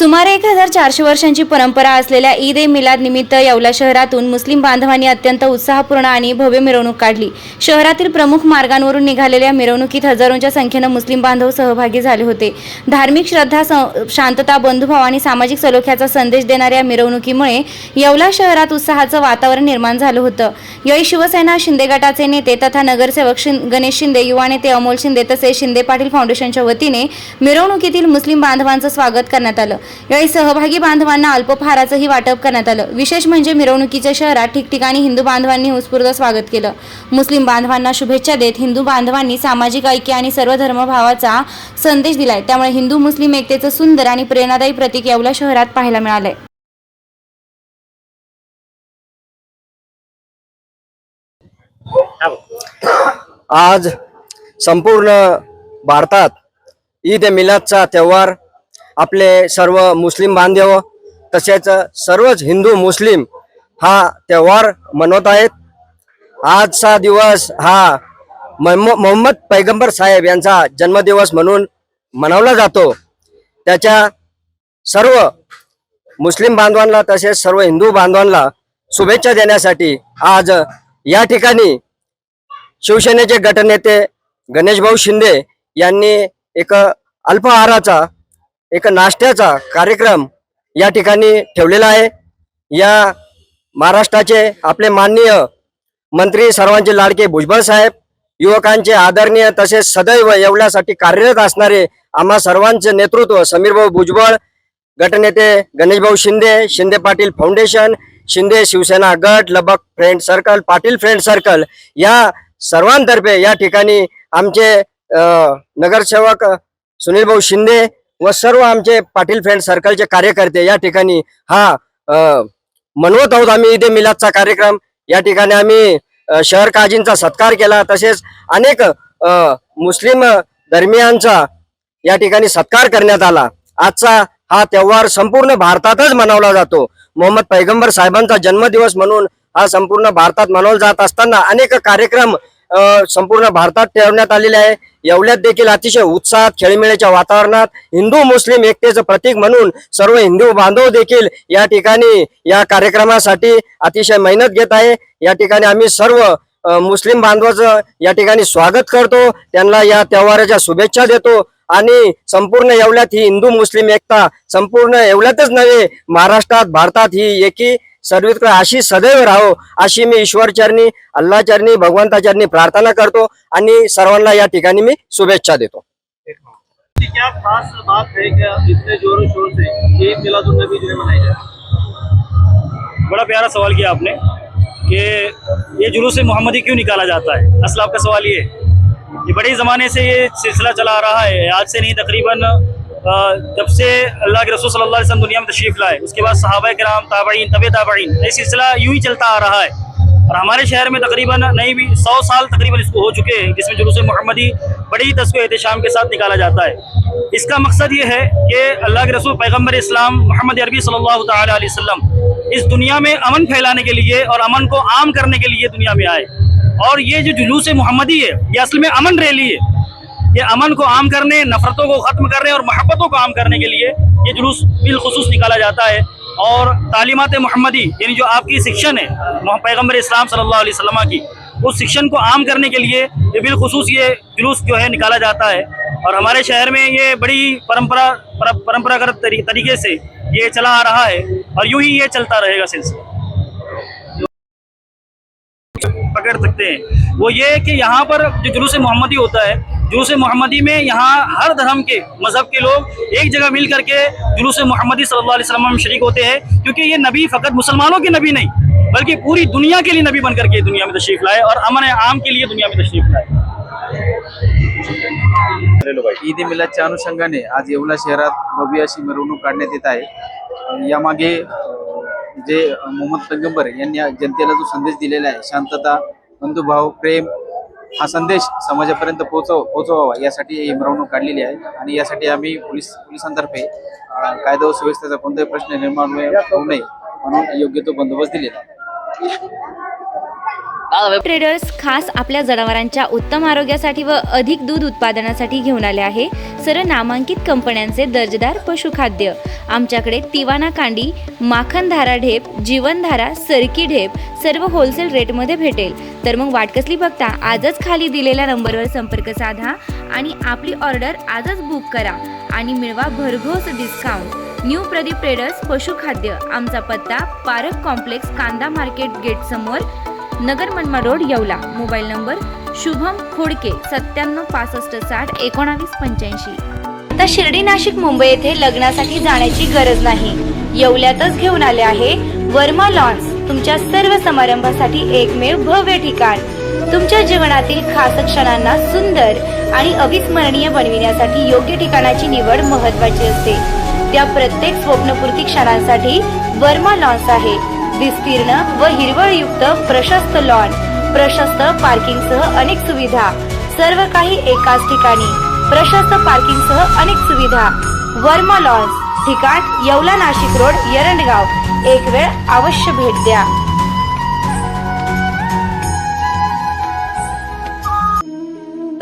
सुमारे 1400 वर्षांची परंपरा असलेल्या ईद ए मिलाद निमित्त येवला शहरातून मुस्लिम बांधवांनी अत्यंत उत्साहपूर्ण आणि भव्य मिरवणूक काढली। शहरातील प्रमुख मार्गांवरून निघालेल्या मिरवणुकीत हजारोंच्या संख्येने मुस्लिम बांधव सहभागी झाले होते। धार्मिक श्रद्धा, शांतता, बंधुभाव आणि सामाजिक सलोख्याचा संदेश देणाऱ्या मिरवणुकीमुळे येवला शहरात उत्साहाचं वातावरण निर्माण झालं होतं। यावेळी शिवसेना शिंदे गटाचे नेते तथा नगरसेवक गणेश शिंदे, युवा नेते अमोल शिंदे तसेच शिंदे पाटील फाउंडेशनच्या वतीने मिरवणुकीतील मुस्लिम बांधवांचं स्वागत करण्यात आलं। यावेळी सहभागी बांधवांना अल्पहाराचंही वाटप करण्यात आलं। विशेष म्हणजे मिरवणुकीच्या शहरात ठिकठिकाणी हिंदू बांधवांनी उत्स्फूर्त स्वागत केलं। मुस्लिम बांधवांना शुभेच्छा देत हिंदू बांधवांनी सामाजिक ऐक्य आणि सर्व धर्मभावाचा संदेश दिलाय। त्यामुळे हिंदू मुस्लिम एकतेचं सुंदर आणि प्रेरणादायी प्रतीक येवला शहरात पाहायला मिळालंय। आज संपूर्ण भारतात ईद ए मिलादचा त्योहार आपले सर्व मुस्लिम बांधव तसेच सर्वच हिंदू मुस्लिम हा त्योहार मनवत आहेत। आजचा दिवस हा मोहम्मद पैगंबर साहेब यांचा जन्मदिवस म्हणून मनवला जातो। त्याच्या सर्व मुस्लिम बांधवांना तसेच सर्व हिंदू बांधवांना शुभेच्छा देण्यासाठी आज या ठिकाणी शिवसेनेचे गटनेते गणेशभाऊ शिंदे यांनी एक अल्पहाराचा एक नाश्त्याचा कार्यक्रम या ठिकाणी ठेवलेला आहे। या महाराष्ट्राचे आपले माननीय मंत्री, सर्वांचे लाडके भुजबळ साहेब, युवकांचे आदरणीय तसेच सदैव येवल्यासाठी कार्यरत असणारे आम्हा सर्वांचे नेतृत्व समीरभाऊ भुजबळ, गटनेते गणेशभाऊ शिंदे, शिंदे पाटील फाउंडेशन, शिंदे शिवसेना गट, लबक friend circle, Patil friend circle या सर्वांतर्फे या ठिकाणी आमचे नगरसेवक सुनीलभाऊ शिंदे व सर्व आमचे पाटील फ्रेंड सर्कलचे कार्यकर्ते या ठिकाणी हा मनवत आहोत आम्ही ईद ए मिलादचा कार्यक्रम। या ठिकाणी आम्ही शहर काजींचा सत्कार केला तसेच अनेक मुस्लिम धर्मियांचा या ठिकाणी सत्कार करण्यात आला। आजचा हा त्योहार संपूर्ण भारतातच मनवला जातो। मोहम्मद पैगंबर साहेबांचा जन्मदिवस म्हणून हा संपूर्ण भारतात मनवला जात असताना अनेक कार्यक्रम संपूर्ण भारतात ठेवण्यात आलेले आहे। येवल्यात देखील अतिशय उत्साहात खेळीमेळीच्या वातावरणात हिंदू मुस्लिम एकतेचं प्रतीक म्हणून सर्व हिंदू बांधव देखील या ठिकाणी या कार्यक्रमासाठी अतिशय मेहनत घेत आहे। या ठिकाणी आम्ही सर्व मुस्लिम बांधवाचं या ठिकाणी स्वागत करतो, त्यांना या त्योहाराच्या शुभेच्छा देतो आणि संपूर्ण येवल्यात ही हिंदू मुस्लिम एकता संपूर्ण येवल्यातच नव्हे महाराष्ट्रात भारतात ही एकी सर्वत्र अशी सदैव राहो अशी मी ईश्वर चरणी, अल्लाह चरणी, भगवंता चरणी प्रार्थना करतो आणि सर्वांना या ठिकाणी मी शुभेच्छा देतो। क्या खास बात है क्या इतने जोरों शोर से ईद मिलादुन नबी जो मनाई जाए? बड़ा प्यारा सवाल किया आपने कि ये जुलूस मोहम्मदी क्यों निकाला जाता है। असल आपका सवाल ये बड़े ज़माने से ये सिलसिला चला आ रहा है। आज से नहीं, तकरीबन जब से अल्लाह के रसूल सल्लल्लाहु अलैहि वसल्लम दुनिया में तशरीफ़ लाए उसके बाद सहाबाए किराम, ताबईन, तबे ताबईन, ये सिलसिला यूं ही चलता आ रहा है। और हमारे शहर में तकरीबन नहीं भी 100 साल तकरीबन इसको हो चुके हैं, जिसमें जुलूस मोहम्मदी बड़ी तस्वीर एहतशाम के साथ निकाला जाता है। इसका मकसद ये है कि अल्लाह के रसूल पैगम्बर इस्लाम मोहम्मद अरबी सल्लल्लाहु तआला अलैहि वसल्लम इस दुनिया में अमन फैलाने के लिए और अमन को आम करने के लिए दुनिया में आए। और ये जो जुलूस मोहम्मदी है ये असल में अमन रैली है। ये अमन को आम करने, नफरतों को ख़त्म करने और मोहब्बतों को आम करने के लिए ये जुलूस बिलखुसूस निकाला जाता है। और तालीमात मोहम्मदी यानी जो आपकी शिक्षण है पैगम्बर इस्लाम सल्लल्लाहु अलैहि वसल्लम की, उस शिक्षण को आम करने के लिए ये बिलखुसूस ये जुलूस जो है निकाला जाता है। और हमारे शहर में ये बड़ी परंपरागत तरीके से ये चला आ रहा है और यूँ ही ये चलता रहेगा सिलसिला। पकड़ सकते हैं वो ये कि यहाँ पर जो जुलूस मोहम्मदी होता है, जुलूस मोहम्मदी में यहाँ हर धर्म के मज़हब के लोग एक जगह मिल करके जुलूस मोहम्मदी सल्लल्लाहु अलैहि वसल्लम में शरीक होते हैं। क्योंकि ये नबी फ़कत मुसलमानों के नबी नहीं बल्कि पूरी दुनिया के लिए नबी बन करके दुनिया में तशरीफ़ लाए और अमन आम के लिए दुनिया में तशरीफ़ लाए। ईद ए मिलादच्या अनुषंगाने आज येवला शहरात भव्य अशी मिरवणूक काढण्यात येत आहे। यामागे जे मोहम्मद पैगंबर यांनी जनतेला जो संदेश दिलेला आहे, शांतता, बंधुभाव, प्रेम, हा संदेश समाजापर्यंत पोहोचवावा यासाठी ही मिरवणूक काढलेली आहे। आणि यासाठी आम्ही पोलिसांतर्फे कायदा व सुव्यवस्थेचा कोणताही प्रश्न निर्माण होऊ नये म्हणून योग्य तो बंदोबस्त दिलेला आहे। ट्रेडर्स खास आपल्या जनावरांच्या उत्तम आरोग्यासाठी व अधिक दूध उत्पादनासाठी घेऊन आले आहे सर्व नामांकित कंपन्यांचे दर्जेदार पशुखाद्य. आमच्याकडे तिवाना कांडी, माखनधारा ढेप, जीवनधारा, सरकी ढेप सर्व होलसेल रेटमध्ये भेटेल. तर मग वाट कसली बघता, आजच खाली दिलेल्या नंबरवर संपर्क साधा आणि आपली ऑर्डर आजच बुक करा आणि मिळवा भरघोस डिस्काउंट. न्यू प्रदीप ट्रेडर्स पशुखाद्य. आमचा पत्ता पारख कॉम्प्लेक्स, कांदा मार्केट गेट समोर, Nagar Manmad road, Yeola. Mobile number Shubham Khodke 9765601985. आता शिर्डी, नाशिक, मुंबई येथे लग्नासाठी जाण्याची गरज नाही. येवल्यातच घेऊन आले आहे वर्मा लॉन्स. तुमच्या सर्व समारंभासाठी एकमेव भव्य ठिकाण. तुमच्या जीवनातील खास क्षणांना सुंदर आणि अविस्मरणीय बनविण्यासाठी योग्य ठिकाणाची निवड महत्त्वाची असते. त्या प्रत्येक स्वप्नपूर्ती क्षणांसाठी वर्मा लॉन्स आहे. विस्तीर्ण व हिरवळयुक्त प्रशस्त लॉन, प्रशस्त पार्किंगसह अनेक सुविधा, सर्व काही एकाच ठिकाणी. प्रशस्त पार्किंगसह अनेक सुविधा. वर्मा लॉन्स. ठिकाण येवला, नाशिक रोड, एरंडगाव. एक वेळ अवश्य भेट द्या.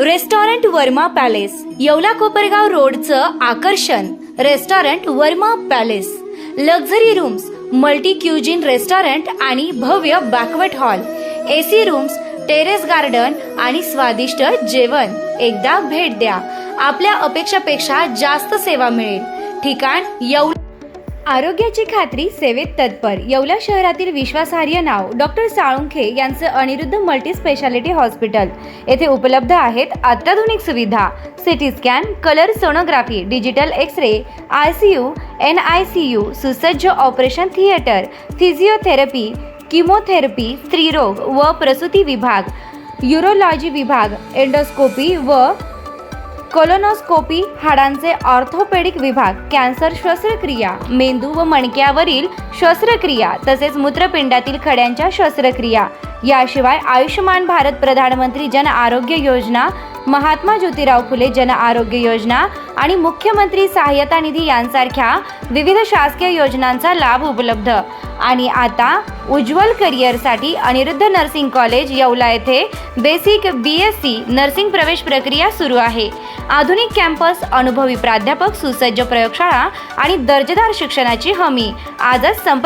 Restaurant Verma palace. येवला कोपरगाव रोडचं आकर्षण restaurant Verma palace. Luxury rooms, multi cuisine restaurant आणि भव्य banquet hall, AC rooms, terrace garden आणि स्वादिष्ट जेवण. एकदा भेट द्या. आपल्या अपेक्षापेक्षा जास्त सेवा मिळेल. ठिकाण येवला. आरोग्याची खात्री, सेवेत तत्पर. येवला शहरातील विश्वासार्ह नाव डॉक्टर साळुंखे यांचं अनिरुद्ध मल्टी स्पेशालिटी हॉस्पिटल. येथे उपलब्ध आहेत अत्याधुनिक सुविधा, CT scan, colour sonography, digital X-ray, ICU, NICU, सुसज्ज ऑपरेशन थिएटर, फिजिओथेरपी, किमोथेरपी, स्त्रीरोग व प्रसूती विभाग, युरोलॉजी विभाग, एंडोस्कोपी व कोलोनोस्कोपी, हाडांचे ऑर्थोपेडिक विभाग, कॅन्सर शस्त्रक्रिया, मेंदू व मणक्यावरील शस्त्रक्रिया तसेच मूत्रपिंडातील खड्यांच्या शस्त्रक्रिया. याशिवाय आयुष्यमान भारत प्रधानमंत्री जन आरोग्य योजना, महात्मा ज्योतिराव फुले जन आरोग्य योजना आणि मुख्यमंत्री सहाय्यता निधी यांसारख्या विविध शासकीय योजनांचा लाभ उपलब्ध. आणि आता उज्ज्वल करिअरसाठी अनिरुद्ध नर्सिंग कॉलेज येवला येथे बेसिक BSc नर्सिंग प्रवेश प्रक्रिया सुरू आहे. आधुनिक कॅम्पस, अनुभवी प्राध्यापक, सुसज्ज प्रयोगशाळा आणि दर्जेदार शिक्षणाची हमी. आजच संपर्क